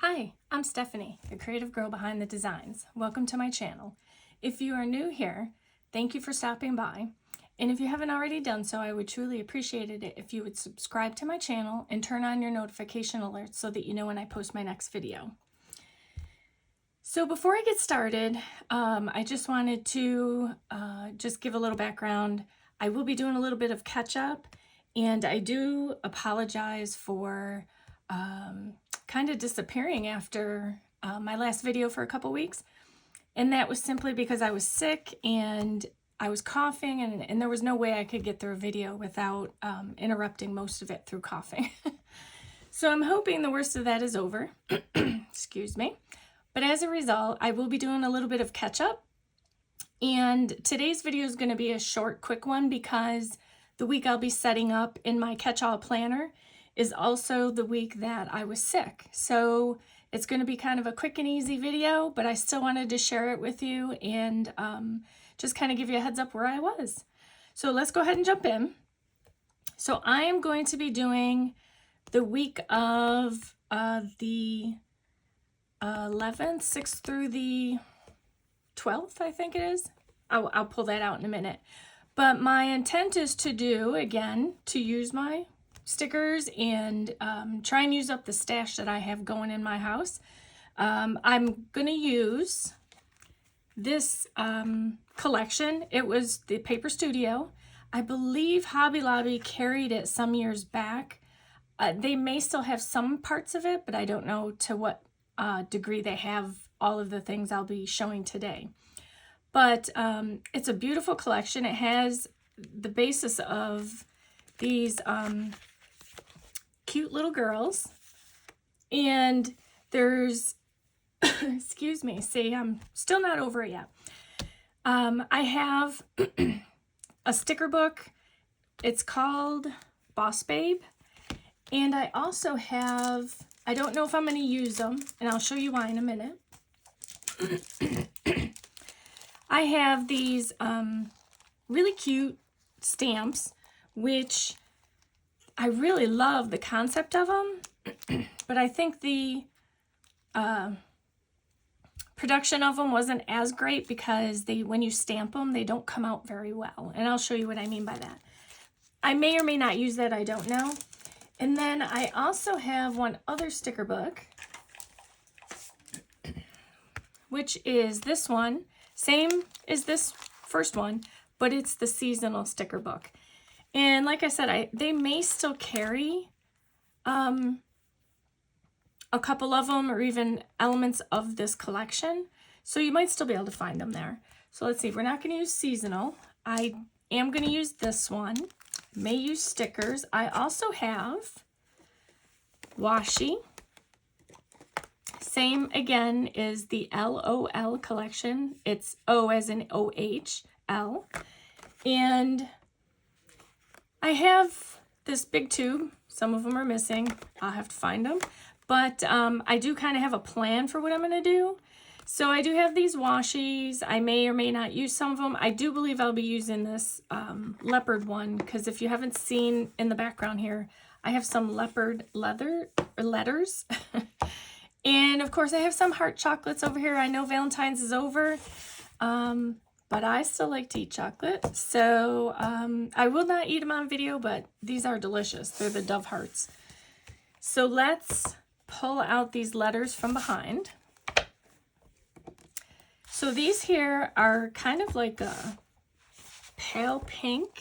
Hi, I'm Stephanie, the creative girl behind the designs. Welcome to my channel. If you are new here, thank you for stopping by. And if you haven't already done so, I would truly appreciate it if you would subscribe to my channel and turn on your notification alerts so that you know when I post my next video. So before I get started, I just wanted to just give a little background. I will be doing a little bit of catch up, and I do apologize for kind of disappearing after my last video for a couple weeks. And that was simply because I was sick and I was coughing, and there was no way I could get through a video without interrupting most of it through coughing. So I'm hoping the worst of that is over. Excuse me. But as a result, I will be doing a little bit of catch up. And today's video is going to be a short, quick one because the week I'll be setting up in my Catchall planner is also the week that I was sick. So it's going to be kind of a quick and easy video, but I still wanted to share it with you and just kind of give you a heads up where I was. So let's go ahead and jump in. So I am going to be doing the week of the 11th, 6th through the 12th, I think it is. I'll pull that out in a minute. But my intent is to do, again, to use my stickers and try and use up the stash that I have going in my house. I'm going to use this collection. It was the Paper Studio. I believe Hobby Lobby carried it some years back. They may still have some parts of it, but I don't know to what degree they have all of the things I'll be showing today. But it's a beautiful collection. It has the basis of these cute little girls, and there's excuse me, see, I'm still not over it yet. I have a sticker book. It's called Boss Babe, and I also have, I don't know if I'm going to use them, and I'll show you why in a minute. I have these really cute stamps, which I really love the concept of them, but I think the production of them wasn't as great because when you stamp them, they don't come out very well. And I'll show you what I mean by that. I may or may not use that, I don't know. And then I also have one other sticker book, which is this one. Same as this first one, but it's the seasonal sticker book. And like I said, they may still carry a couple of them or even elements of this collection. So you might still be able to find them there. So let's see, we're not going to use seasonal. I am going to use this one. May use stickers. I also have Washi. Same again is the LOL collection. It's O as in OH-L. And I have this big tube. Some of them are missing. I'll have to find them. But I do kind of have a plan for what I'm going to do. So I do have these washies. I may or may not use some of them. I do believe I'll be using this leopard one, because if you haven't seen in the background here, I have some leopard letters. And of course I have some heart chocolates over here. I know Valentine's is over, but I still like to eat chocolate. So I will not eat them on video, but these are delicious. They're the Dove Hearts. So let's pull out these letters from behind. So these here are kind of like a pale pink,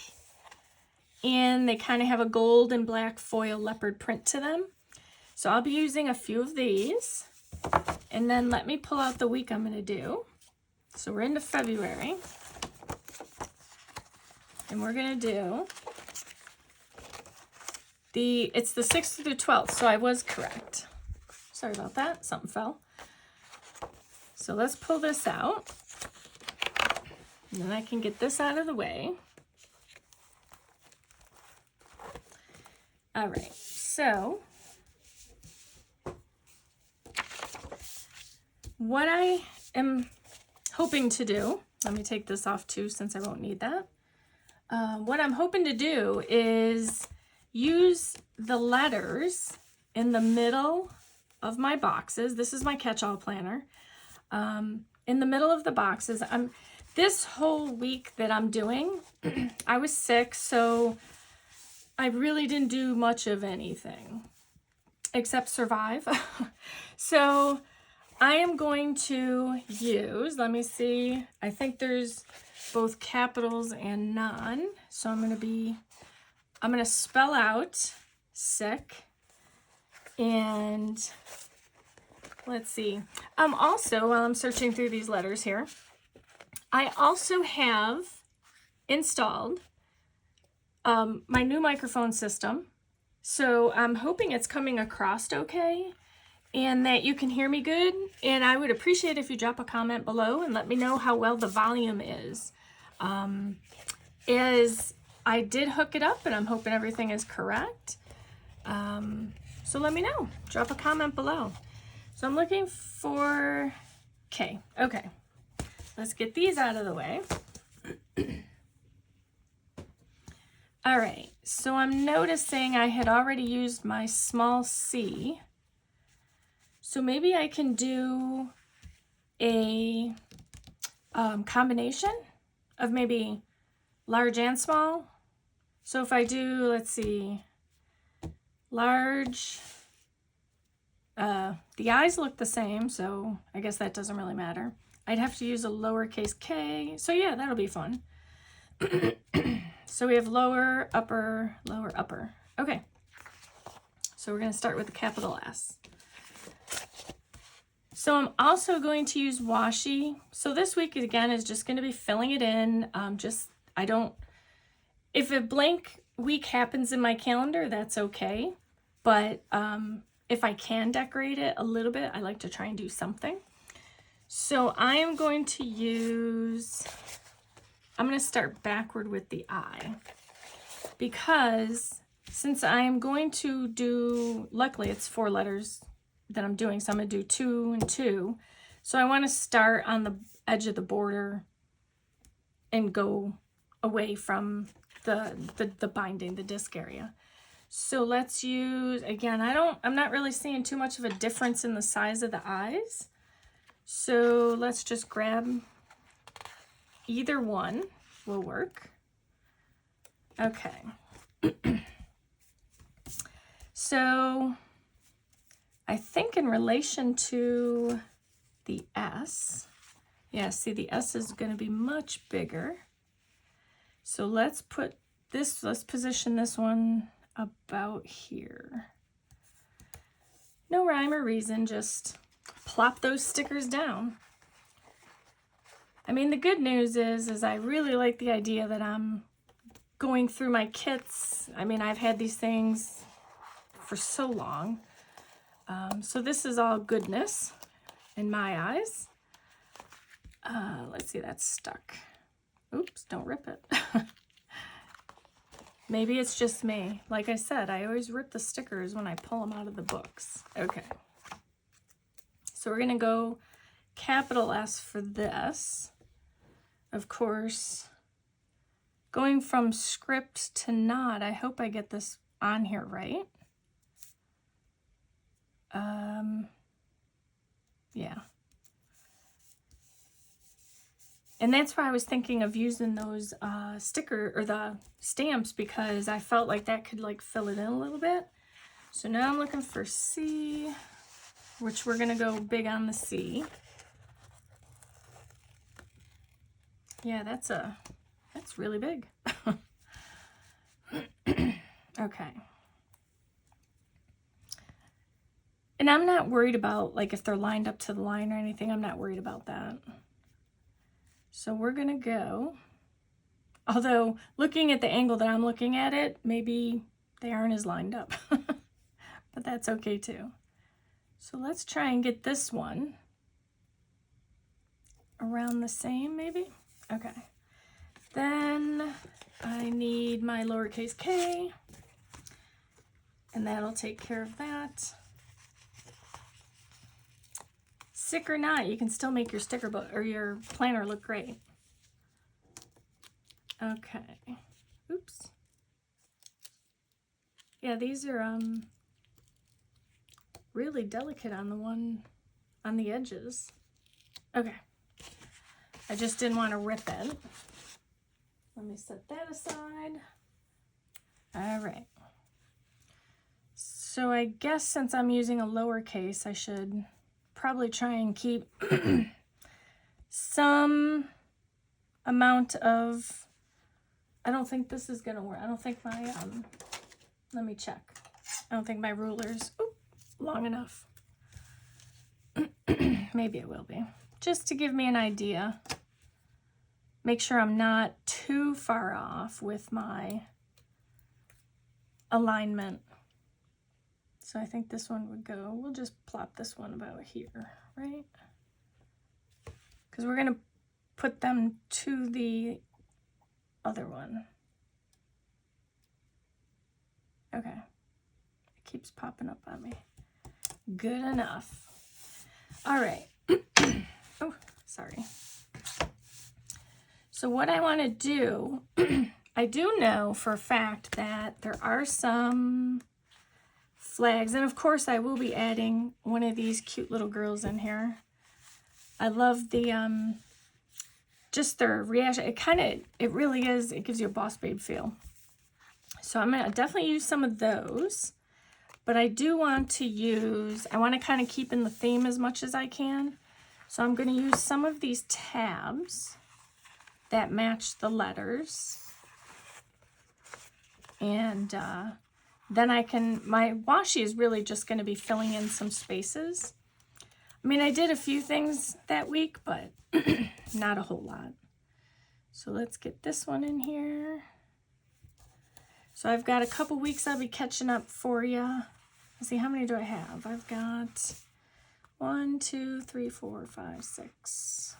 and they kind of have a gold and black foil leopard print to them. So I'll be using a few of these, and then let me pull out the week I'm going to do. So we're into February, and we're going to do it's the 6th through the 12th, so I was correct. Sorry about that, something fell. So let's pull this out, and then I can get this out of the way. All right, so what I am hoping to do, let me take this off too since I won't need that. What I'm hoping to do is use the letters in the middle of my boxes. This is my catch-all planner. In the middle of the boxes, this whole week that I'm doing, I was sick, so I really didn't do much of anything except survive. So I am going to use, let me see, I think there's both capitals and none. So I'm going to spell out sick, and let's see. Also, while I'm searching through these letters here, I also have installed my new microphone system. So I'm hoping it's coming across okay and that you can hear me good. And I would appreciate if you drop a comment below and let me know how well the volume is. As I did hook it up and I'm hoping everything is correct. So let me know. Drop a comment below. So I'm looking for K. Okay. Let's get these out of the way. All right, so I'm noticing I had already used my small c. So maybe I can do a combination of maybe large and small. So if I do, let's see, large, the eyes look the same, so I guess that doesn't really matter. I'd have to use a lowercase k. So yeah, that'll be fun. So we have lower, upper, lower, upper. Okay. So we're going to start with the capital S. So I'm also going to use washi. So this week again is just going to be filling it in. If a blank week happens in my calendar, that's okay. But if I can decorate it a little bit, I like to try and do something. So I am going to use, I'm going to start backward with the I, because since I am going to do, luckily it's 4 letters that I'm doing, so I'm going to do 2 and 2. So I want to start on the edge of the border and go away from the binding, the disc area. So let's use, again, I'm not really seeing too much of a difference in the size of the eyes. So let's just grab either one will work. Okay. So I think in relation to the S, yeah, see the S is going to be much bigger. So let's position this one about here. No rhyme or reason, just plop those stickers down. I mean, the good news is I really like the idea that I'm going through my kits. I mean, I've had these things for so long. So this is all goodness in my eyes. Let's see, that's stuck. Oops, don't rip it. Maybe it's just me. Like I said, I always rip the stickers when I pull them out of the books. Okay. So we're going to go capital S for this. Of course, going from script to not, I hope I get this on here right. Yeah. And that's why I was thinking of using those sticker or the stamps, because I felt like that could like fill it in a little bit. So now I'm looking for C, which we're going to go big on the C. Yeah, that's really big. Okay. And I'm not worried about like if they're lined up to the line or anything. I'm not worried about that. So we're going to go, although looking at the angle that I'm looking at it, maybe they aren't as lined up, but that's okay too. So let's try and get this one around the same maybe. Okay. Then I need my lowercase k, and that'll take care of that. Sick or not, you can still make your sticker book or your planner look great. Okay. Oops. Yeah, these are really delicate on the one on the edges. Okay. I just didn't want to rip it. Let me set that aside. All right. So I guess since I'm using a lowercase, I should probably try and keep some amount of, I don't think this is going to work. I don't think my, let me check. I don't think my ruler's long enough. Maybe it will be. Just to give me an idea. Make sure I'm not too far off with my alignment. So I think this one would go, we'll just plop this one about here, right? Because we're going to put them to the other one. Okay. It keeps popping up on me. Good enough. All right. Oh, sorry. So what I want to do, I do know for a fact that there are some flags, and of course I will be adding one of these cute little girls in here. I love the just their reaction. It really is, it gives you a boss babe feel. So I'm gonna definitely use some of those, but I do want to use, I want to kind of keep in the theme as much as I can. So I'm going to use some of these tabs that match the letters. And then I can, my washi is really just going to be filling in some spaces. I mean, I did a few things that week, but not a whole lot. So let's get this one in here. So I've got a couple weeks I'll be catching up for you. Let's see, how many do I have? I've got 1, 2, 3, 4, 5, 6.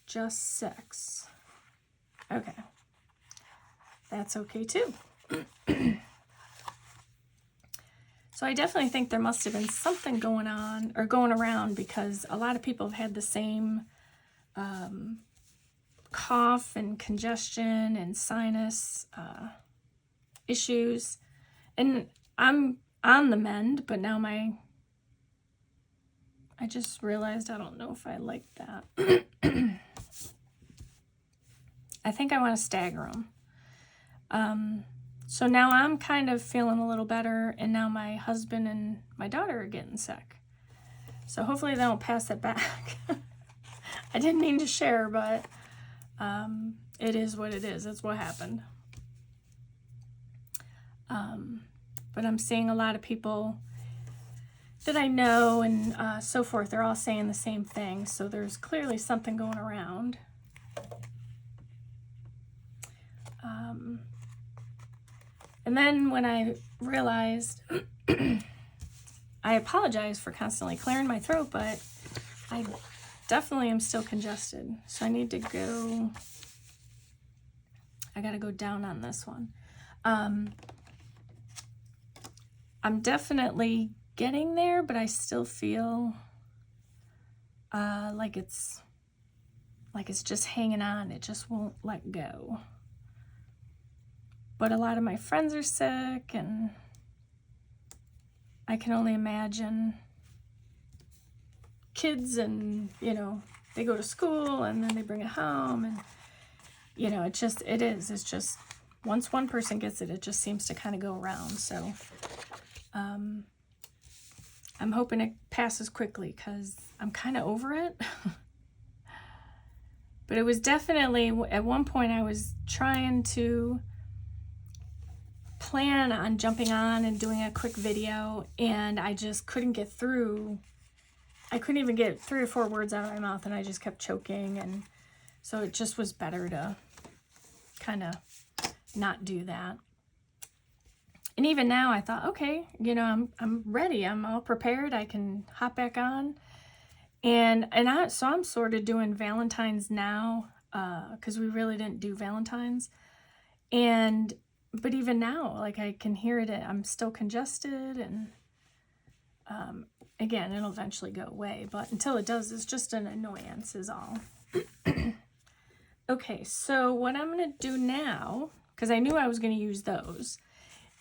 Just 6. Okay. That's okay too. So I definitely think there must have been something going on or going around, because a lot of people have had the same cough and congestion and sinus issues. And I'm on the mend, but now I just realized I don't know if I like that. I think I want to stagger them. So now I'm kind of feeling a little better, and now my husband and my daughter are getting sick. So hopefully they don't pass it back. I didn't mean to share, but it is what it is. It's what happened. But I'm seeing a lot of people that I know and so forth. They're all saying the same thing. So there's clearly something going around. And then when I realized, I apologize for constantly clearing my throat, but I definitely am still congested. So I need to go, I got to go down on this one. I'm definitely getting there, but I still feel like it's just hanging on. It just won't let go. But a lot of my friends are sick, and I can only imagine kids, and, you know, they go to school and then they bring it home, and, you know, it's just once one person gets it, it just seems to kind of go around. So I'm hoping it passes quickly, because I'm kind of over it. But it was definitely, at one point I was trying to plan on jumping on and doing a quick video, and I just couldn't get through. I couldn't even get 3 or 4 words out of my mouth, and I just kept choking, and so it just was better to kind of not do that. And even now I thought, okay, you know, I'm ready. I'm all prepared. I can hop back on. So I'm sort of doing Valentine's now, because we really didn't do Valentine's. But even now, like, I can hear it. I'm still congested, and again, it'll eventually go away. But until it does, it's just an annoyance is all. Okay, so what I'm going to do now, because I knew I was going to use those.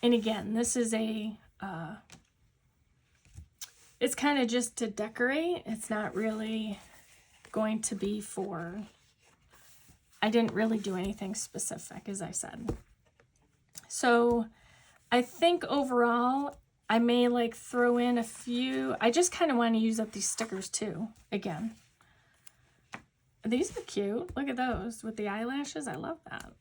And again, this is a it's kind of just to decorate. It's not really going to be for, I didn't really do anything specific, as I said. So I think overall, I may like throw in a few. I just kind of want to use up these stickers too, again. These are cute. Look at those with the eyelashes. I love that.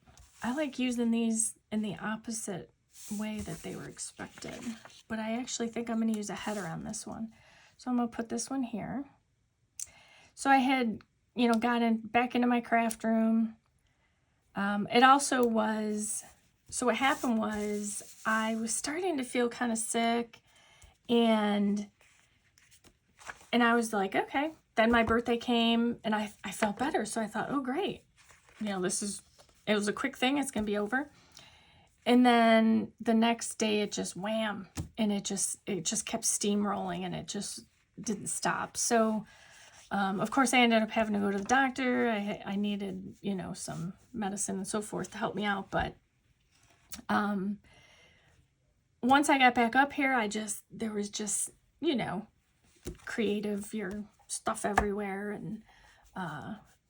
I like using these in the opposite way that they were expected. But I actually think I'm going to use a header on this one. So I'm going to put this one here. So I had, you know, back into my craft room. It also was, so what happened was I was starting to feel kind of sick, and I was like, okay. Then my birthday came and I felt better. So I thought, oh, great. You know, it was a quick thing. It's going to be over. And then the next day it just wham. And it just kept steamrolling, and it just didn't stop. So, of course, I ended up having to go to the doctor. I needed, you know, some medicine and so forth to help me out. But once I got back up here, there was just, you know, creative, your stuff everywhere, and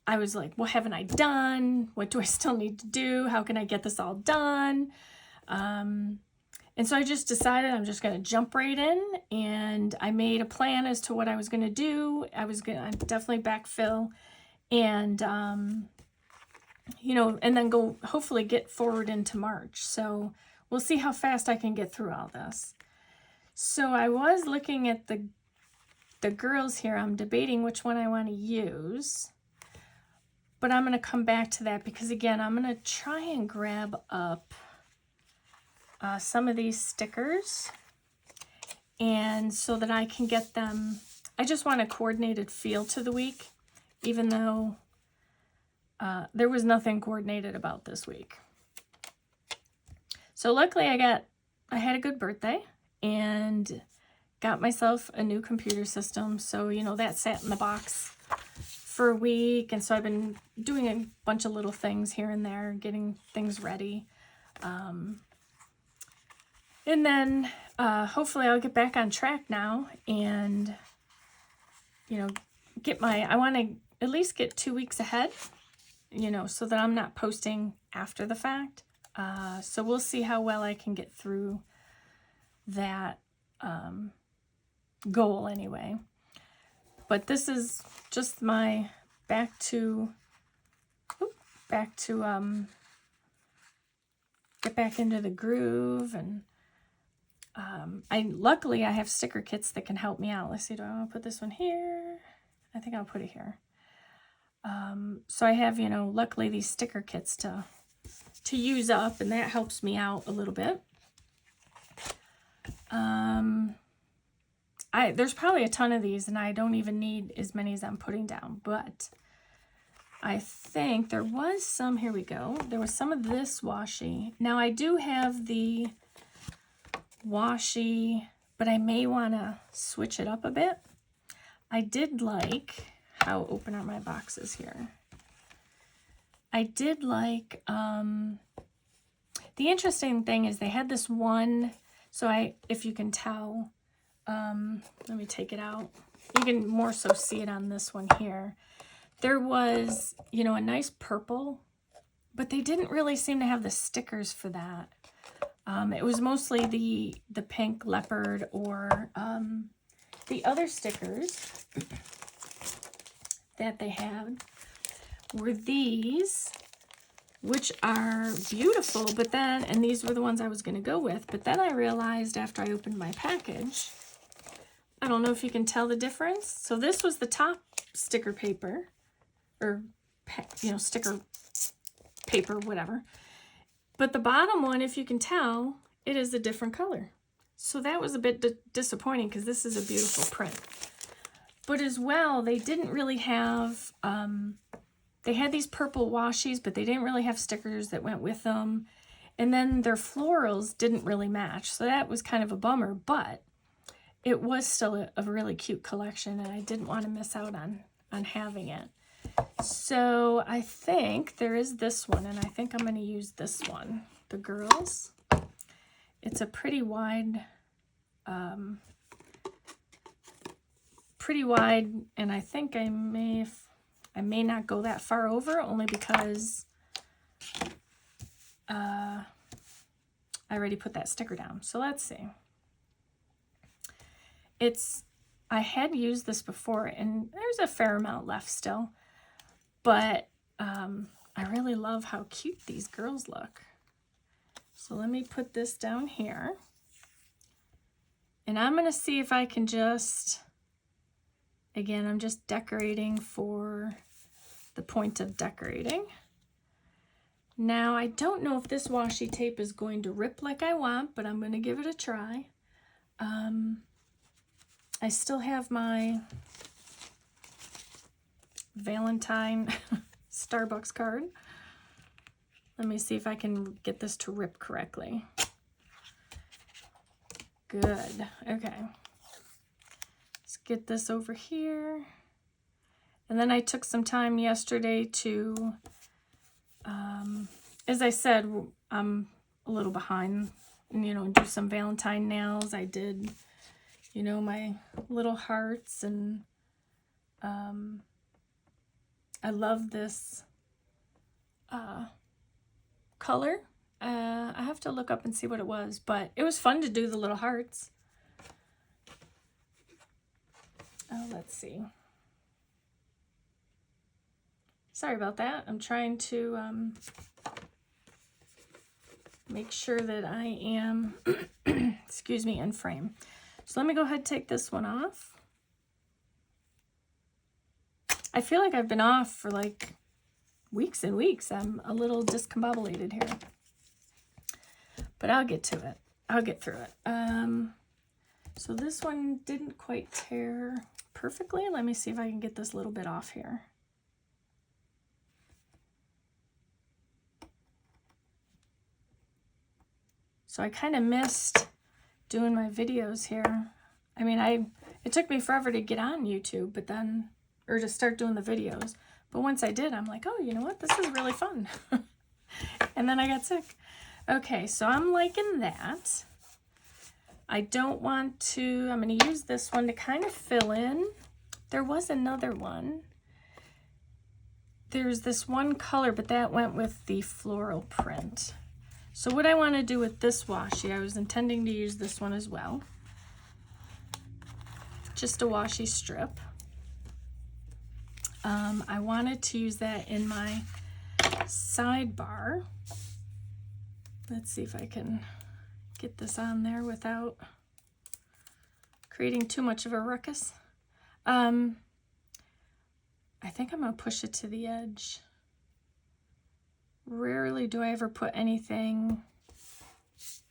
I was like, what haven't I done? What do I still need to do? How can I get this all done? And so I just decided I'm just going to jump right in, and I made a plan as to what I was going to do. I definitely backfill, and you know, and then go hopefully get forward into March. So we'll see how fast I can get through all this. So I was looking at the girls here. I'm debating which one I want to use, but I'm going to come back to that because, again, I'm going to try and grab up some of these stickers, and so that I can get them. I just want a coordinated feel to the week, even though there was nothing coordinated about this week. So luckily I had a good birthday and got myself a new computer system. So, you know, that sat in the box for a week. And so I've been doing a bunch of little things here and there, getting things ready. And then hopefully I'll get back on track now and, you know, I want to at least get 2 weeks ahead, you know, so that I'm not posting after the fact. So we'll see how well I can get through that goal anyway. But this is just my back to get back into the groove. And luckily I have sticker kits that can help me out. Let's see, do I want to put this one here? I think I'll put it here. So I have, you know, luckily these sticker kits to use up, and that helps me out a little bit. There's probably a ton of these, and I don't even need as many as I'm putting down, but I think there was some, here we go. There was some of this washi. Now I do have the washi, but I may want to switch it up a bit. I did like, how open are my boxes here? I did like, the interesting thing is they had this one, so if you can tell, let me take it out. You can more so see it on this one here. There was, you know, a nice purple, but they didn't really seem to have the stickers for that. It was mostly the pink leopard, or the other stickers that they had were these, which are beautiful, but then, and these were the ones I was going to go with, but then I realized after I opened my package, I don't know if you can tell the difference. So this was the top sticker paper, or, you know, sticker paper, whatever. But the bottom one, if you can tell, it is a different color. So that was a bit disappointing, because this is a beautiful print. But as well, they didn't really have, they had these purple washies, but they didn't really have stickers that went with them. And then their florals didn't really match. So that was kind of a bummer, but it was still a really cute collection, and I didn't want to miss out on having it. So I think there is this one, and I think I'm going to use this one, the girls. It's a pretty wide pretty wide, and I think I may not go that far over, only because I already put that sticker down. So let's see. I had used this before, and there's a fair amount left still, but I really love how cute these girls look. So let me put this down here, and I'm going to see if I can just, again, I'm just decorating for the point of decorating. Now, I don't know if this washi tape is going to rip like I want, but I'm going to give it a try. I still have my Valentine Starbucks card. Let me see if I can get this to rip correctly. Good. Okay. Let's get this over here. And then I took some time yesterday to, as I said, I'm a little behind, do some Valentine nails. I did, my little hearts, and I love this color. I have to look up and see what it was, but it was fun to do the little hearts. Let's see. Sorry about that. I'm trying to make sure that I am, excuse me, in frame. So let me go ahead and take this one off. I feel like I've been off for like weeks and weeks. I'm a little discombobulated here, but I'll get to it. I'll get through it. So this one didn't quite tear perfectly. Let me see if I can get this little bit off here. So I kind of missed doing my videos here. I mean, it took me forever to get on YouTube, but then, or to start doing the videos. But once I did, I'm like, oh, you know what? This is really fun. And then I got sick. Okay, so I'm liking that. I don't want to, I'm going to use this one to kind of fill in. There was another one. There's this one color, but that went with the floral print. So what I want to do with this washi, I was intending to use this one as well. Just a washi strip. I wanted to use that in my sidebar. Let's see if I can get this on there without creating too much of a ruckus. I think I'm going to push it to the edge. Rarely do I ever put anything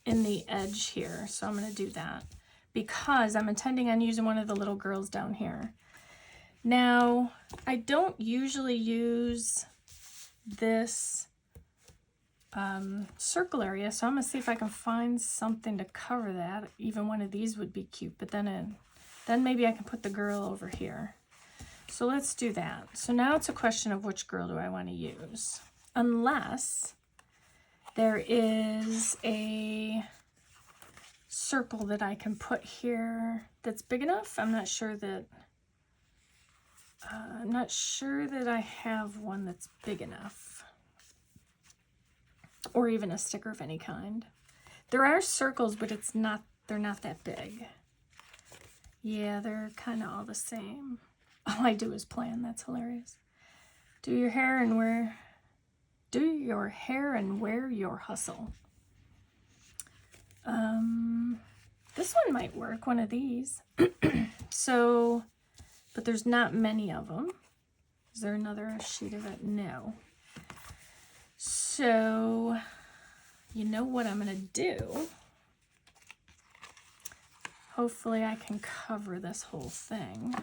in the edge here, so I'm going to do that because I'm intending on using one of the little girls down here. Now, I don't usually use this circle area, so I'm going to see if I can find something to cover that. Even one of these would be cute, but then maybe I can put the girl over here. So let's do that. So now it's a question of which girl do I want to use. Unless there is a circle that I can put here that's big enough. I'm not sure that I have one that's big enough, or even a sticker of any kind. There are circles, but they're not that big. Yeah, they're kind of all the same. All I do is plan. That's hilarious. Do your hair and wear your hustle. This one might work, one of these. So, but there's not many of them. Is there another sheet of it? No. So, you know what I'm going to do? Hopefully I can cover this whole thing.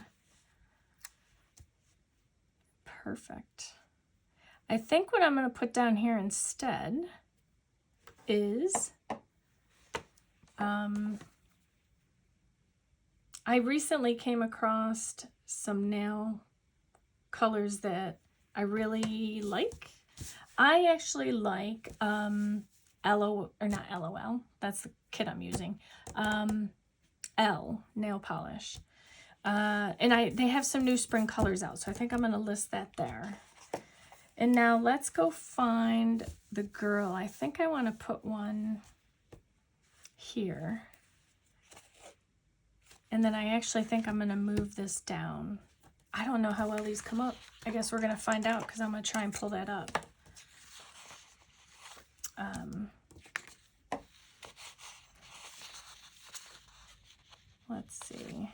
Perfect. I think what I'm going to put down here instead is, I recently came across some nail colors that I really like. I actually like not LOL, that's the kit I'm using. Elle nail polish. And they have some new spring colors out, so I think I'm going to list that there. And now let's go find the girl. I think I want to put one here. And then I actually think I'm going to move this down. I don't know how well these come up. I guess we're going to find out because I'm going to try and pull that up. Let's see.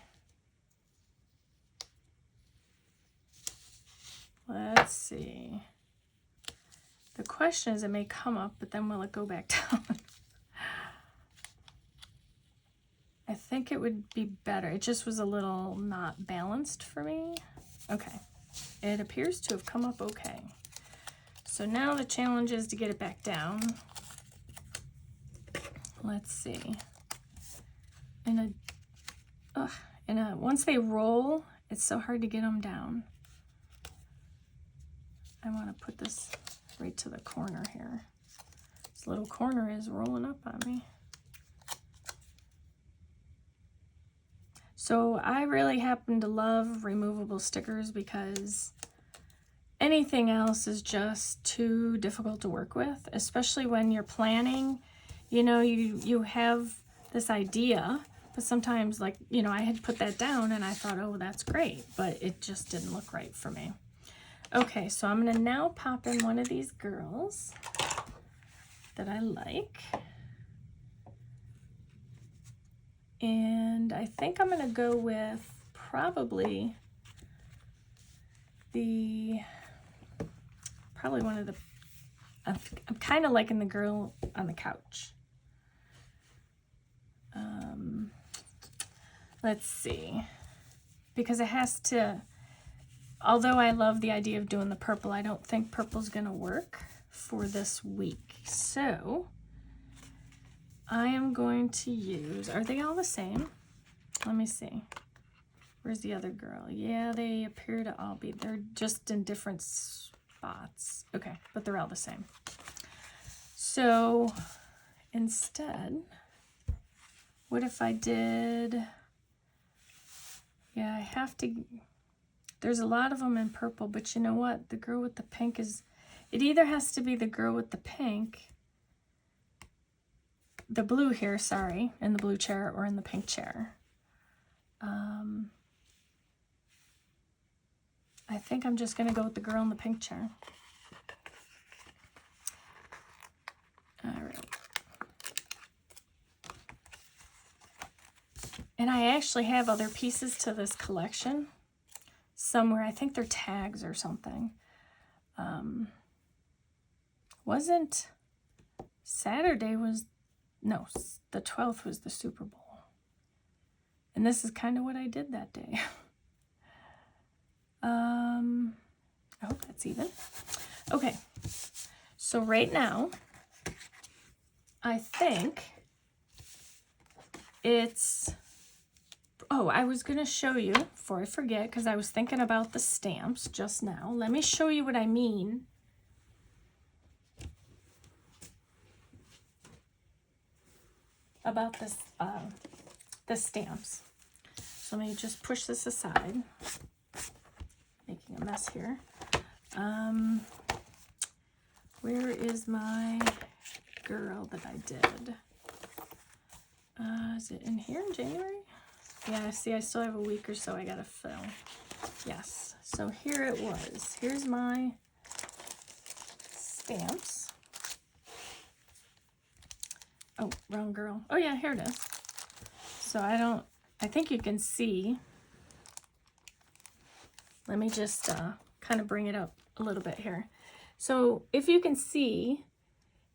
Let's see. The question is, it may come up, but then will it go back down? I think it would be better. It just was a little not balanced for me. Okay. It appears to have come up okay. So now the challenge is to get it back down. Let's see. Once they roll, it's so hard to get them down. I want to put this right to the corner here. This little corner is rolling up on me. So I really happen to love removable stickers because anything else is just too difficult to work with, especially when you're planning. You know, you have this idea, but sometimes, like, you know, I had put that down and I thought, oh, that's great, but it just didn't look right for me. Okay, so I'm going to now pop in one of these girls that I like. And I think I'm going to go with probably one of the, I'm kind of liking the girl on the couch. Let's see, because it has to, although I love the idea of doing the purple, I don't think purple's going to work for this week. So I am going to use, are they all the same? Let me see. Where's the other girl? Yeah, they appear to all be, they're just in different spots. Okay, but they're all the same. So instead, what if I did, yeah, I have to, there's a lot of them in purple, but you know what? The girl with the pink is, it either has to be the girl with the pink, the blue here, sorry, in the blue chair or in the pink chair. I think I'm just going to go with the girl in the pink chair. All right. And I actually have other pieces to this collection somewhere. I think they're tags or something. Wasn't Saturday was, no, the 12th was the Super Bowl. And this is kind of what I did that day. I hope that's even. Okay, so right now, I think it's, oh, I was going to show you, before I forget, because I was thinking about the stamps just now. Let me show you what I mean. About this, the stamps. So let me just push this aside. Making a mess here. Where is my girl that I did? Is it in here in January? Yeah, see, I still have a week or so I gotta fill. Yes, so here it was. Here's my stamps. Oh, wrong girl. Oh yeah, here it is. So I think you can see. Let me just kind of bring it up a little bit here. So if you can see,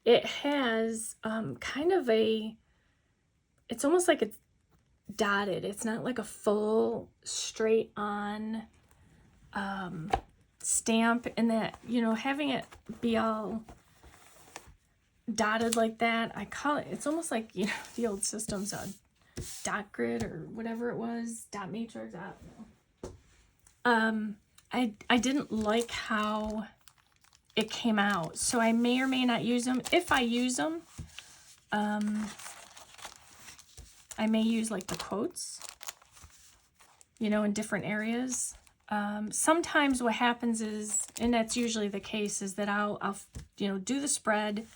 it has kind of a, it's almost like it's dotted. It's not like a full straight on stamp, and that, you know, having it be all dotted like that, I call it, it's almost like, you know, the old systems on dot grid or whatever it was, dot matrix, I don't know. I didn't like how it came out, so I may or may not use them. If I use them, I may use like the quotes, you know, in different areas. Sometimes what happens is, and that's usually the case, is that I'll you know, do the spread,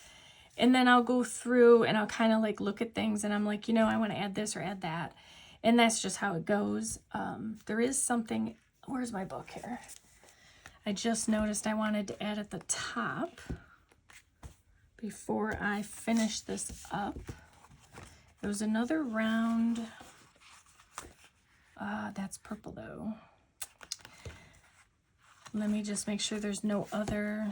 and then I'll go through and I'll kind of like look at things and I'm like, you know, I want to add this or add that. And that's just how it goes. There is something, where's my book here? I just noticed I wanted to add at the top before I finish this up. There was another round. That's purple though. Let me just make sure there's no other.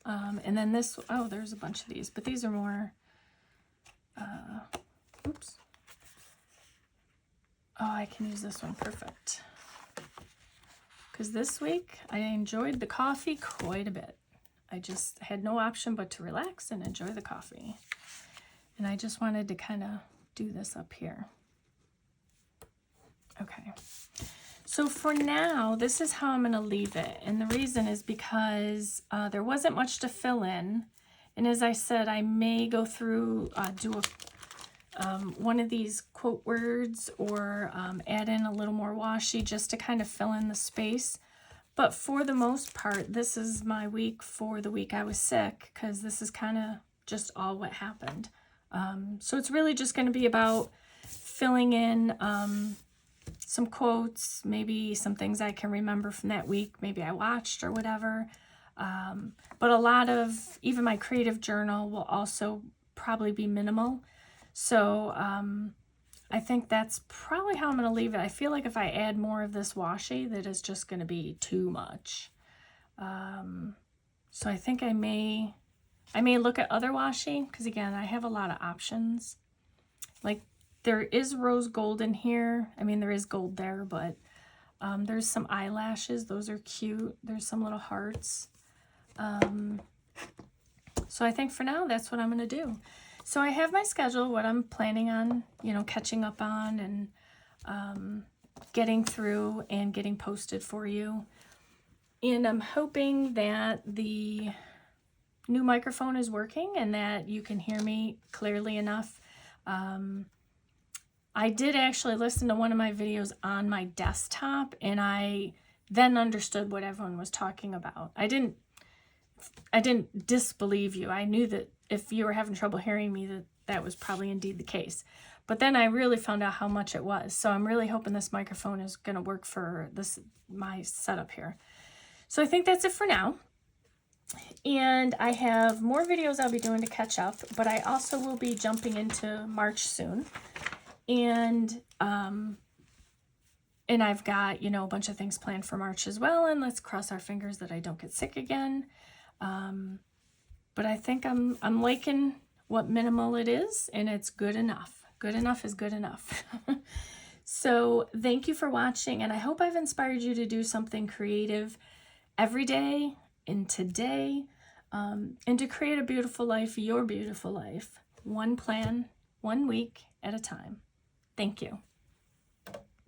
And then this, oh, there's a bunch of these, but these are more, oops. Oh, I can use this one, perfect. Because this week I enjoyed the coffee quite a bit. I just had no option but to relax and enjoy the coffee. And I just wanted to kind of do this up here. Okay. So for now, this is how I'm going to leave it. And the reason is because there wasn't much to fill in. And as I said, I may go through, do one of these quote words or add in a little more washi just to kind of fill in the space. But for the most part, this is my week for the week I was sick, because this is kind of just all what happened. So it's really just going to be about filling in some quotes, maybe some things I can remember from that week, maybe I watched or whatever. But a lot of, even my creative journal will also probably be minimal. So I think that's probably how I'm going to leave it. I feel like if I add more of this washi, that is just going to be too much. So I think I may look at other washi, because again, I have a lot of options. Like, there is rose gold in here. I mean, there is gold there, but there's some eyelashes. Those are cute. There's some little hearts. So I think for now, that's what I'm going to do. So I have my schedule, what I'm planning on, you know, catching up on and getting through and getting posted for you. And I'm hoping that the new microphone is working and that you can hear me clearly enough. I did actually listen to one of my videos on my desktop, and I then understood what everyone was talking about. I didn't disbelieve you. I knew that if you were having trouble hearing me, that was probably indeed the case. But then I really found out how much it was. So I'm really hoping this microphone is going to work for my setup here. So I think that's it for now. And I have more videos I'll be doing to catch up, but I also will be jumping into March soon. And I've got, you know, a bunch of things planned for March as well. And let's cross our fingers that I don't get sick again. But I think I'm liking what minimal it is, and it's good enough. Good enough is good enough. So thank you for watching, and I hope I've inspired you to do something creative every day and today, and to create a beautiful life, your beautiful life, one plan, 1 week at a time. Thank you.